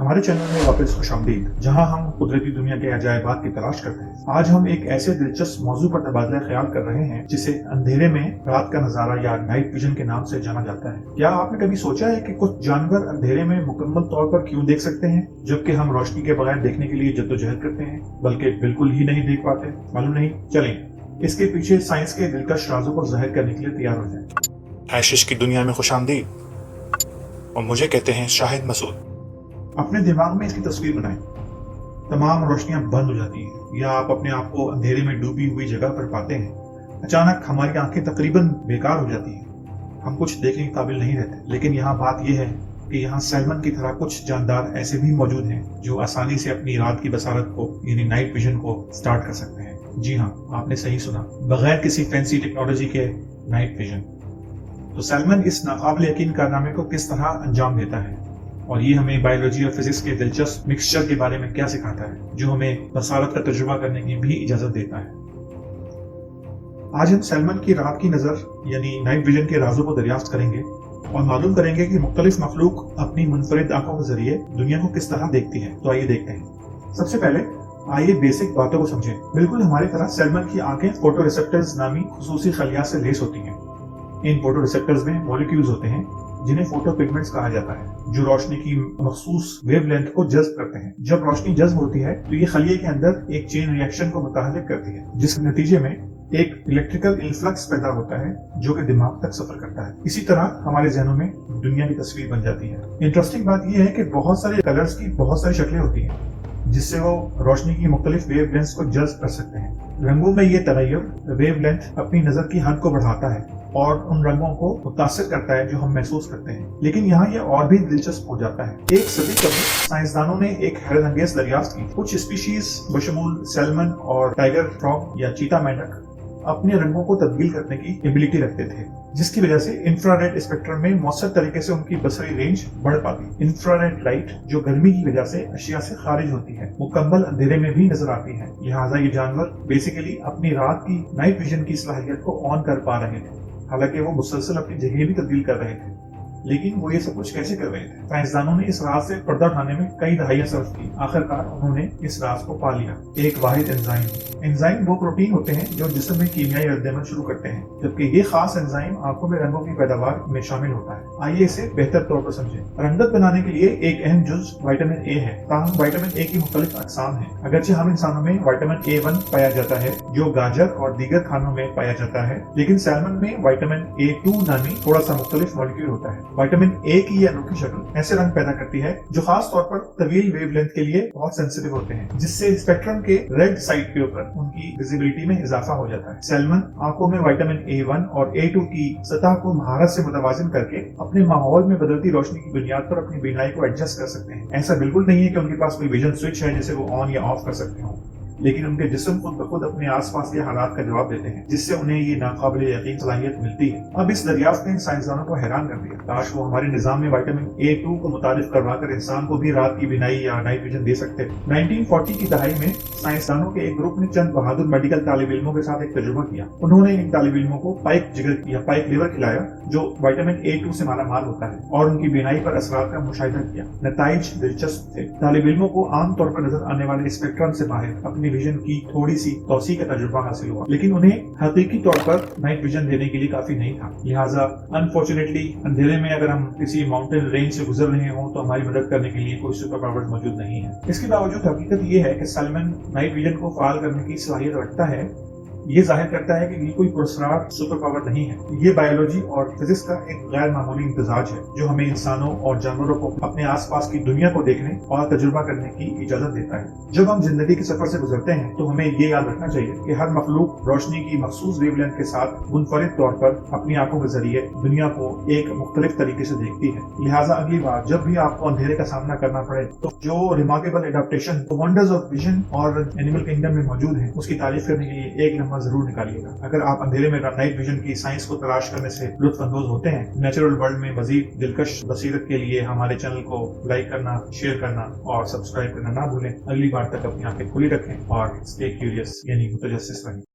हमारे चैनल में वापस खुशामदीद, जहां हम कुदरती दुनिया के अजायबात की तलाश करते हैं। आज हम एक ऐसे दिलचस्प मौजू पर तबादला ख्याल कर रहे हैं जिसे अंधेरे में रात का नजारा या नाइट विजन के नाम से जाना जाता है। क्या आपने कभी सोचा है कि कुछ जानवर अंधेरे में मुकम्मल तौर पर क्यों देख सकते हैं, जबकि हम रोशनी के बगैर देखने के लिए जद्दोजहद करते हैं, बल्कि बिल्कुल ही नहीं देख पाते? मालूम नहीं? चलें इसके पीछे साइंस के दिलकश राजों को ज़ाहिर करने के लिए तैयार हो जाएं। आशीष की दुनिया में खुशामदीद, और मुझे कहते हैं शाहिद मसूद। अपने दिमाग में इसकी तस्वीर बनाएं। तमाम रोशनियां बंद हो जाती हैं या आप अपने आप को अंधेरे में डूबी हुई जगह पर पाते हैं। अचानक हमारी आंखें तकरीबन बेकार हो जाती हैं, हम कुछ देखने के काबिल नहीं रहते। लेकिन यहाँ बात यह है कि यहाँ सैल्मन की तरह कुछ जानदार ऐसे भी मौजूद हैं जो आसानी से अपनी रात की बसारत को यानी नाइट विजन को स्टार्ट कर सकते हैं। जी हाँ, आपने सही सुना, बगैर किसी फैंसी टेक्नोलॉजी के नाइट विजन। तो सैल्मन इस नाकाबिल यकीन कारनामे को किस तरह अंजाम देता है, और ये हमें बायोलॉजी और फिजिक्स के दिलचस्प मिक्सचर के बारे में क्या सिखाता है, जो हमें बसारत का तजुर्बा करने की भी इजाजत देता है। आज हम सैल्मन की रात की नजर यानी नाइट विजन के राजों को दरियाफ्त करेंगे और मालूम करेंगे कि मुख्तलिफ मखलूक अपनी मुनफरिद आंखों के जरिए दुनिया को किस तरह देखती है। तो आइए देखते हैं। सबसे पहले आइए बेसिक बातों को समझें। बिल्कुल हमारी तरह सैल्मन की आंखें फोटो रिसेप्टर्स नामी खुसूसी खलियात से लेस होती हैं। इन फोटो रिसेप्टर्स में मॉलिक्यूल्स होते हैं जिन्हें फोटो पिगमेंट्स कहा जाता है, जो रोशनी की मखसूस वेवलेंथ को जज्ब करते हैं। जब रोशनी जज्ब होती है तो ये खलिये के अंदर एक चेन रिएक्शन को मुतहरिक करती है, जिसके नतीजे में एक इलेक्ट्रिकल इन्फ्लक्स पैदा होता है जो कि दिमाग तक सफर करता है। इसी तरह हमारे जहनों में दुनिया की तस्वीर बन जाती है। इंटरेस्टिंग बात यह है कि बहुत सारे कलर्स की बहुत सारी शक्लें होती हैं जिससे वो रोशनी की मुख्तलिफ वेवलेंथ को जज्ब कर सकते हैं। रंगों में ये तगय्युर वेवलेंथ अपनी नजर की हद को बढ़ाता है और उन रंगों को मुतासिर करता है जो हम महसूस करते हैं। लेकिन यहाँ ये और भी दिलचस्प हो जाता है। एक सदी कबल साइंसदानों ने एक हैरत अंगेज दरियाफ्त की। कुछ स्पीशीज बशमूल सैल्मन और टाइगर फ्रॉग या चीता मेंढक अपने रंगों को तब्दील करने की एबिलिटी रखते थे, जिसकी वजह से इंफ्रारेड स्पेक्ट्रम में मौसर तरीके से उनकी बसरी रेंज बढ़ पाती। इंफ्रारेड लाइट जो गर्मी की वजह से अशिया से खारिज होती है, मुकम्मल अंधेरे में भी नजर आती है। लिहाजा ये जानवर बेसिकली अपनी रात की नाइट विजन की सलाहियत को ऑन कर पा रहे थे। हालांकि वो मुसलसल अपनी जगह भी तब्दील कर रहे थे, लेकिन वो ये सब कुछ कैसे कर रहे थे? साइंसदानों ने इस राज से पर्दा उठाने में कई दहाइयां सर्फ की। आखिरकार उन्होंने इस राज को पा लिया। एक वाहिद एंजाइम वो प्रोटीन होते हैं जो जिस्म में कीमियाई रद्द-ए-अमल शुरू करते हैं, जबकि ये खास एंजाइम आंखों में रंगों की पैदावार में शामिल होता है। आइए इसे बेहतर तौर पर समझें। रंगत बनाने के लिए एक अहम जुज़ विटामिन ए है। ताहम विटामिन ए की मुख्तलिफ अक़साम है। अगरचे हम इंसानों में विटामिन A1 पाया जाता है जो गाजर और दीगर खानों में पाया जाता है, लेकिन सैल्मन में विटामिन A2 नामी थोड़ा सा मुख्तलिफ मॉलिक्यूल होता है। विटामिन ए की यह अनोखी शक्ल ऐसे रंग पैदा करती है जो खास तौर पर तवील वेवलेंथ के लिए बहुत सेंसिटिव होते हैं, जिससे स्पेक्ट्रम के रेड साइड के ऊपर उनकी विजिबिलिटी में इजाफा हो जाता है। सैल्मन आंखों में विटामिन A1 और A2 की सतह को महारत से मुतवाजिन करके अपने माहौल में बदलती रोशनी की बुनियाद पर अपनी बीनाई को एडजस्ट कर सकते हैं। ऐसा बिल्कुल नहीं है कि उनके पास कोई विजन स्विच है जिसे वो ऑन या ऑफ कर सकते हो, लेकिन उनके जिस्म खुद ब खुद अपने आसपास के हालात का जवाब देते हैं, जिससे उन्हें ये नाकाबिल यकीन सलाहियत मिलती है। अब इस दरियाफ्त ने साइंसदानों को हैरान कर दिया। काश वो हमारे निजाम में विटामिन A2 को मुतारिफ करवाकर इंसान को भी रात की बिनाई या नाइट विजन दे सकते। 1940 की दहाई में साइंसदानों के एक ग्रुप ने चंद बहादुर मेडिकल तालिब इल्मों के साथ एक तजुर्बा किया। उन्होंने इन तालिब इल्मों को पाइक जिगर या पाइक लिवर खिलाया जो विटामिन A2 से माला माल होता है, और उनकी बिनाई पर असरात का मुशाहिदा किया। नताइज दिलचस्प थे। तालिब इल्मों को आमतौर पर नजर आने वाले स्पेक्ट्रम से बाहर अपनी विजन की थोड़ी सी तौसी का तजुर्बा हासिल हुआ, लेकिन उन्हें हकीकी तौर पर नाइट विजन देने के लिए काफी नहीं था। लिहाजा अनफॉर्चुनेटली अंधेरे में अगर हम किसी माउंटेन रेंज से गुजर रहे हों तो हमारी मदद करने के लिए कोई सुपर पावर मौजूद नहीं है। इसके बावजूद हकीकत यह है कि सैल्मन नाइट विजन को फाल करने की सलाहियत रखता है। ये जाहिर करता है कि ये कोई पुरस्कार सुपर पावर नहीं है। ये बायोलॉजी और फिजिक्स का एक गैर मामूली इम्तिजाज है जो हमें इंसानों और जानवरों को अपने आसपास की दुनिया को देखने और तजुर्बा करने की इजाजत देता है। जब हम जिंदगी के सफर से गुजरते हैं तो हमें ये याद रखना चाहिए कि हर मखलूक रोशनी की मखसूस वेवलेंथ के साथ मुनफरिद तौर पर अपनी आंखों के जरिए दुनिया को एक मुख्तलिफ तरीके से देखती है। लिहाजा अगली बार जब भी आपको अंधेरे का सामना करना पड़े तो जो remarkable adaptation wonders of vision और एनिमल किंगडम में मौजूद है उसकी तारीफ करने के लिए एक लम्हा जरूर निकालिएगा। अगर आप अंधेरे में नाइट विजन की साइंस को तलाश करने से लुत्फ अंदोज होते हैं, नेचुरल वर्ल्ड में मजीद दिलकश बसीरत के लिए हमारे चैनल को लाइक करना, शेयर करना और सब्सक्राइब करना ना भूलें। अगली बार तक अपनी आंखें खुली रखें और स्टे क्यूरियस यानी मुतजस्सिस रहें।